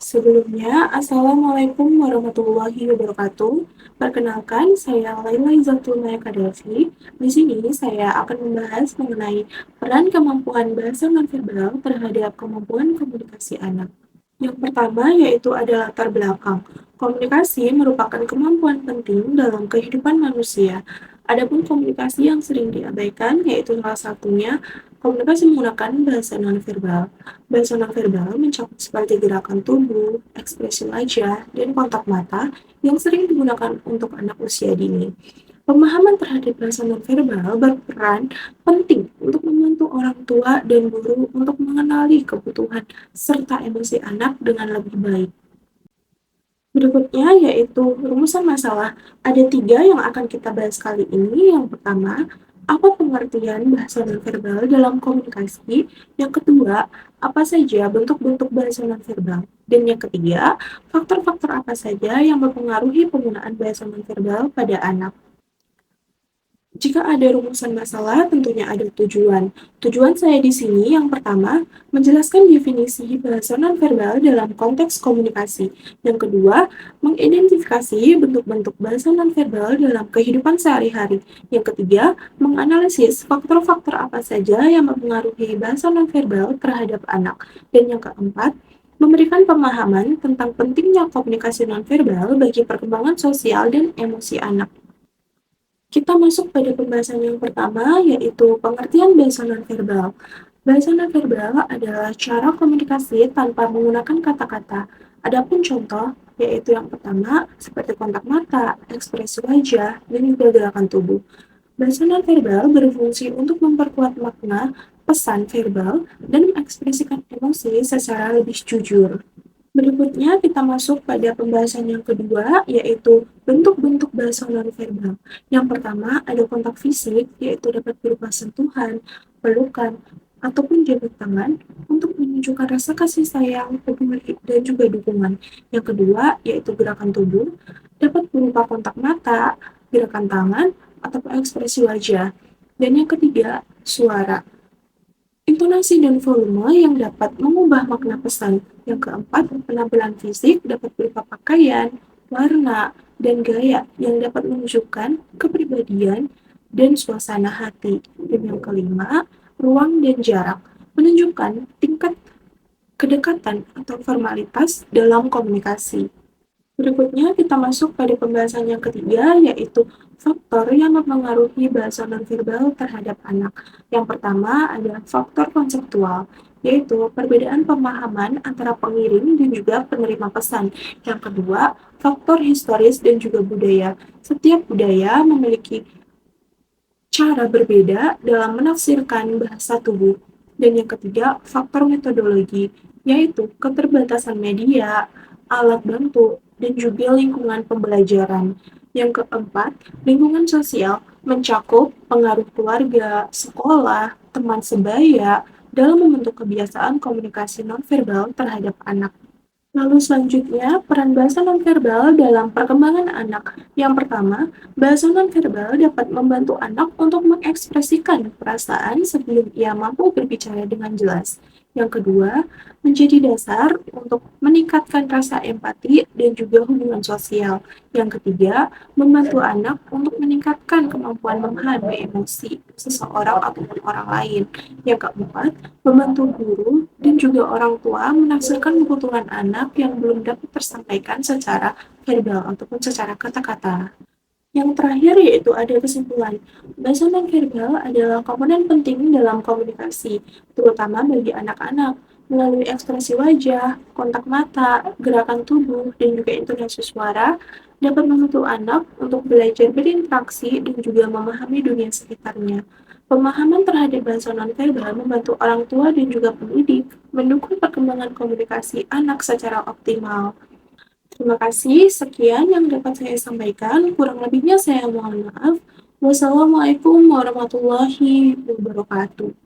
Sebelumnya, Assalamualaikum warahmatullahi wabarakatuh. Perkenalkan, saya Laila Izzatul Maya Kadafi. Di sini saya akan membahas mengenai peran kemampuan bahasa nonverbal terhadap kemampuan komunikasi anak. Yang pertama yaitu ada latar belakang. Komunikasi merupakan kemampuan penting dalam kehidupan manusia. Adapun komunikasi yang sering diabaikan yaitu salah satunya komunikasi menggunakan bahasa nonverbal. Bahasa nonverbal mencakup seperti gerakan tubuh, ekspresi wajah, dan kontak mata yang sering digunakan untuk anak usia dini. Pemahaman terhadap bahasa nonverbal berperan penting untuk membantu orang tua dan guru untuk mengenali kebutuhan serta emosi anak dengan lebih baik. Berikutnya yaitu rumusan masalah. Ada 3 yang akan kita bahas kali ini. Yang pertama, apa pengertian bahasa nonverbal dalam komunikasi? Yang kedua, apa saja bentuk-bentuk bahasa nonverbal? Dan yang ketiga, faktor-faktor apa saja yang mempengaruhi penggunaan bahasa nonverbal pada anak? Jika ada rumusan masalah, tentunya ada tujuan. Tujuan saya di sini yang pertama, menjelaskan definisi bahasa nonverbal dalam konteks komunikasi. Yang kedua, mengidentifikasi bentuk-bentuk bahasa nonverbal dalam kehidupan sehari-hari. Yang ketiga, menganalisis faktor-faktor apa saja yang mempengaruhi bahasa nonverbal terhadap anak. Dan yang keempat, memberikan pemahaman tentang pentingnya komunikasi nonverbal bagi perkembangan sosial dan emosi anak. Kita masuk pada pembahasan yang pertama, yaitu pengertian bahasa nonverbal. Bahasa nonverbal adalah cara komunikasi tanpa menggunakan kata-kata. Adapun contoh, yaitu yang pertama, seperti kontak mata, ekspresi wajah, dan juga gerakan tubuh. Bahasa nonverbal berfungsi untuk memperkuat makna, pesan verbal, dan mengekspresikan emosi secara lebih jujur. Berikutnya kita masuk pada pembahasan yang kedua, yaitu bentuk-bentuk bahasa nonverbal. Yang pertama ada kontak fisik, yaitu dapat berupa sentuhan, pelukan, ataupun jabat tangan untuk menunjukkan rasa kasih sayang, peduli, dan juga dukungan. Yang kedua yaitu gerakan tubuh, dapat berupa kontak mata, gerakan tangan, ataupun ekspresi wajah. Dan yang ketiga, suara. Intonasi dan volume yang dapat mengubah makna pesan. Yang keempat, penampilan fisik dapat berupa pakaian, warna, dan gaya yang dapat menunjukkan kepribadian dan suasana hati. Dan yang kelima, ruang dan jarak menunjukkan tingkat kedekatan atau formalitas dalam komunikasi. Berikutnya kita masuk pada pembahasan yang ketiga, yaitu faktor yang mempengaruhi bahasa nonverbal terhadap anak. Yang pertama adalah faktor konseptual, yaitu perbedaan pemahaman antara pengirim dan juga penerima pesan. Yang kedua, faktor historis dan juga budaya. Setiap budaya memiliki cara berbeda dalam menafsirkan bahasa tubuh. Dan yang ketiga, faktor metodologi, yaitu keterbatasan media, alat bantu, dan juga lingkungan pembelajaran. Yang keempat, lingkungan sosial mencakup pengaruh keluarga, sekolah, teman sebaya dalam membentuk kebiasaan komunikasi nonverbal terhadap anak. Lalu selanjutnya, peran bahasa nonverbal dalam perkembangan anak. Yang pertama, bahasa nonverbal dapat membantu anak untuk mengekspresikan perasaan sebelum ia mampu berbicara dengan jelas. Yang kedua, menjadi dasar untuk meningkatkan rasa empati dan juga hubungan sosial. Yang ketiga, membantu anak untuk meningkatkan kemampuan memahami emosi seseorang ataupun orang lain. Yang keempat, membantu guru dan juga orang tua menafsirkan kebutuhan anak yang belum dapat tersampaikan secara verbal ataupun secara kata-kata. Yang terakhir yaitu ada kesimpulan. Bahasa nonverbal adalah komponen penting dalam komunikasi, terutama bagi anak-anak. Melalui ekspresi wajah, kontak mata, gerakan tubuh, dan juga intonasi suara, dapat membantu anak untuk belajar berinteraksi dan juga memahami dunia sekitarnya. Pemahaman terhadap bahasa nonverbal membantu orang tua dan juga pendidik mendukung perkembangan komunikasi anak secara optimal. Terima kasih, sekian yang dapat saya sampaikan. Kurang lebihnya saya mohon maaf. Wassalamualaikum warahmatullahi wabarakatuh.